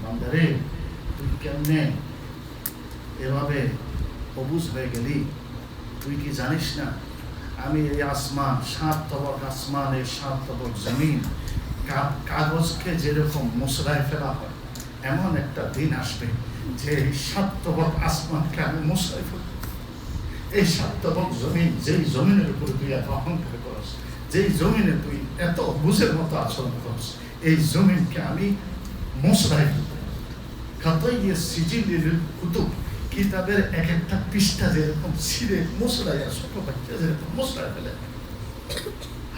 বান্দারে তুই কেমনে এভাবে অবুঝ হয়ে গেলি? তুই কি জানিস না আমি এই আসমান, 7 তবক আসমান, এই 7 তবক জমিন, কাগজকে যেরকম মুসরায় ফেলা হয়, এমন একটা দিন আসবে যে 7 তবক আসমানকে আমি মুসরায় ফেলব। এই 7 তবক জমিন, যেই জমিনের উপরে তুই এত অহংকার করস, যেই জমিনে তুই এত বুঝের মতো আচরণ করস, এই জমিনকে আমি মুসরায় ফেলব। কতই সিজিল কুতুব, কিতাবের এক একটা পৃষ্ঠা যেরকম ছিঁড়ে মুসরাইয়া ছোট বাচ্চা যেরকম মুসরায় ফেলে,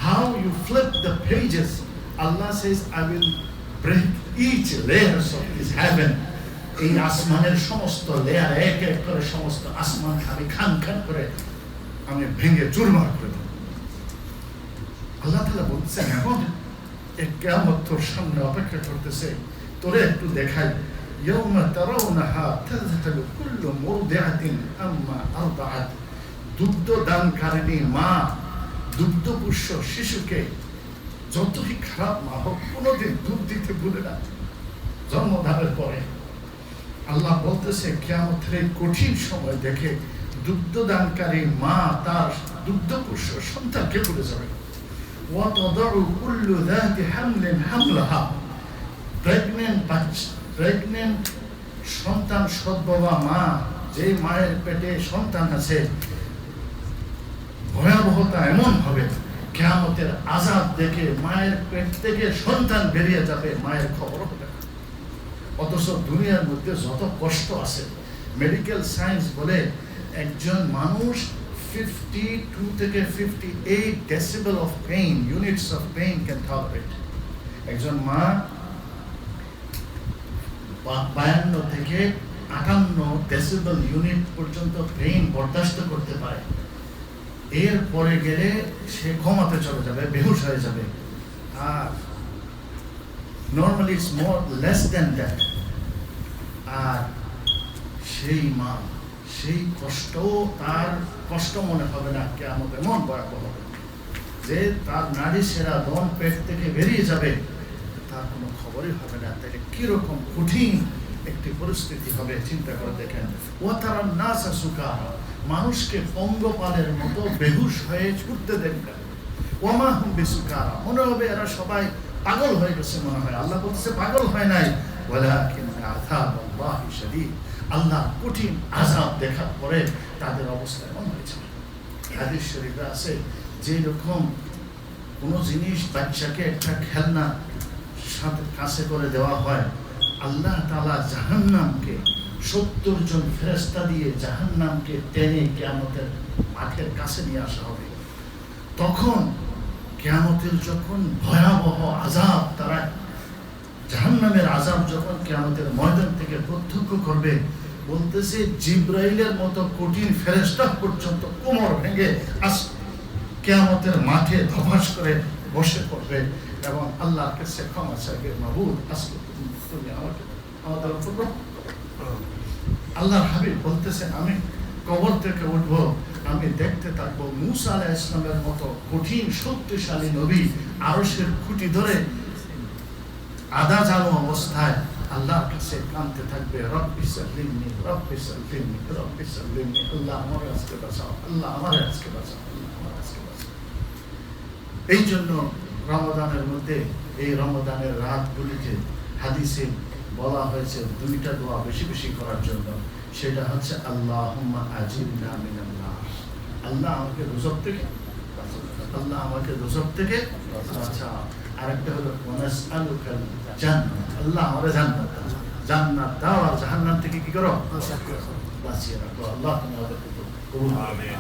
how you flip the pages, Allah says I will break each layers of this heaven. এই আসমানের সমস্ত লেয়ার এক এক করে সমস্ত আসমান আমি খান খান করে আমি ভেঙে চুরমার করে দেব। আল্লাহ তাআলা বলছেন এখন এক কিয়ামত তোর সামনে অপেক্ষা করতেছে, তোরে একটু দেখাই। يوم ترونها تذهل كل مرضعة عما أرضعت, দুগ্ধ দানকারিণী মা দুগ্ধপুষ্য শিশুকে, যতই খারাপ মা হোক কোনোদিন দুধ দিতে ভুলে না জন্মদানের পরে। আল্লাহ বলতেছে কিয়ামতের এই কঠিন সময় দেখে দুগ্ধদানকারী মা তার দুগ্ধপুষ্য সন্তানকে ভুলে যাবে। وَتَضَعُ كُلُّ ذَاتِ حَمْلٍ حَمْلَهَا, প্রেগনেন্ট সন্তান সদ্ভবা মা, যে মায়ের পেটে সন্তান আছে, ভয়াবহতা এমন হবে কিয়ামতের আযাব দেখে মায়ের পেট থেকে সন্তান বেরিয়ে যাবে, মায়ের খবর হবে। অথচ দুনিয়ার মধ্যে যত কষ্ট আছে, মেডিকেল সায়েন্স বলে একজন মানুষ 52 থেকে 58 decibel of pain, units of pain can tolerate. একজন মা 52 থেকে 58 ডেসিবেল ইউনিট পর্যন্ত পেইন বরদাস্ত করতে পারে। এর পরে গেলে সে ঘুমাতে চলে যাবে, বেহুশ হয়ে যাবে। আর normally it's more less than that. আর সেই মা, সেই কষ্ট তার কষ্ট মনে হবে না, কিয়ামত এমন ভয়াবহ হবে যে তার নাড়ি সেরা দম পেট থেকে বেরিয়ে যাবে, তার কোনো খবরই হবে না। তাহলে কিরকম কঠিন একটি পরিস্থিতি হবে চিন্তা করে দেখেন। ওয়াতারান নাসা সুকারা, মানুষকে পঙ্গপালের মতো বেহুশ হয়ে ছুটতে দেখবেন। ওয়ামা হুম বিসুকারা, মনে হবে এরা সবাই পাগল হয়ে গেছে মনে হয়। আল্লাহ বলতেছে পাগল হয় নাই, ওয়ালাকিন্না আযাবাল্লাহি শাদীদ, আল্লাহ কঠিন আযাব দেখার পরে তাদের অবস্থা এমন হয়েছে। হাদিস শরীফে আছে যে রকম কোনো জিনিস বাচ্চাকে একটা খেলনা সাথে কাছে করে দেওয়া হয়, আল্লাহ তাআলা জাহান্নামকে 70 জন ফেরেশতা দিয়ে জাহান্নামকে টেনে কিয়ামতের মাঠের কাছে নিয়ে আসা হবে। তখন কিয়ামতের যখন ভয়াবহ আযাব, তারা জাহান্নামের আযাব যখন কিয়ামতের ময়দান থেকে প্রত্যক্ষ করবে, বলতেছে জিবরাইলের মতো কঠিন ফেরেশতা পর্যন্ত কোমর ভেঙে কিয়ামতের মাঠে ধপাস করে বসে পড়বে এবং আল্লাহর কাছে ক্ষমা চাইবে, মাবুদ আজকে তুমি আমাদের উপর। আল্লাহর হাবিব বলতেছেন আমি কবর থেকে উঠবো, আমি দেখতে থাকবো মূসা আলাইহিস সালামের মতো কঠিন শক্তিশালী নবী আরশের খুঁটি ধরে আধা জানো অবস্থায় আল্লাহর কাছে কাঁদতে থাকবে, রব্বি সাল্লিমনি রব্বি সাল্লিমনি রব্বি সাল্লিমনি, আল্লাহ আমার আজকে বাঁচাও, আল্লাহ আমার আজকে বাঁচাও, আল্লাহ আমার আজকে বাঁচাও। এই জন্য রমাদানের মধ্যে, এই রমাদানের রাতগুলিতে হাদিসে বলা হয়েছে 2টা দোয়া বেশি বেশি করার জন্য। সেটা হচ্ছে আল্লাহুম্মা আজিরনা মিনান নার, আল্লাহ আমাকে দোজখ থেকে, আল্লাহ আমাকে দোজখ থেকে। আচ্ছা, আরেকটা হলো ওয়ানাসআলুকাল জান্নাত, আল্লাহ আমারে জান্নাত দাও, আর জাহান্নাম থেকে কি করো, বাঁচিয়ে রাখো। আল্লাহ তোমাদের কবুল করুন। আমিন।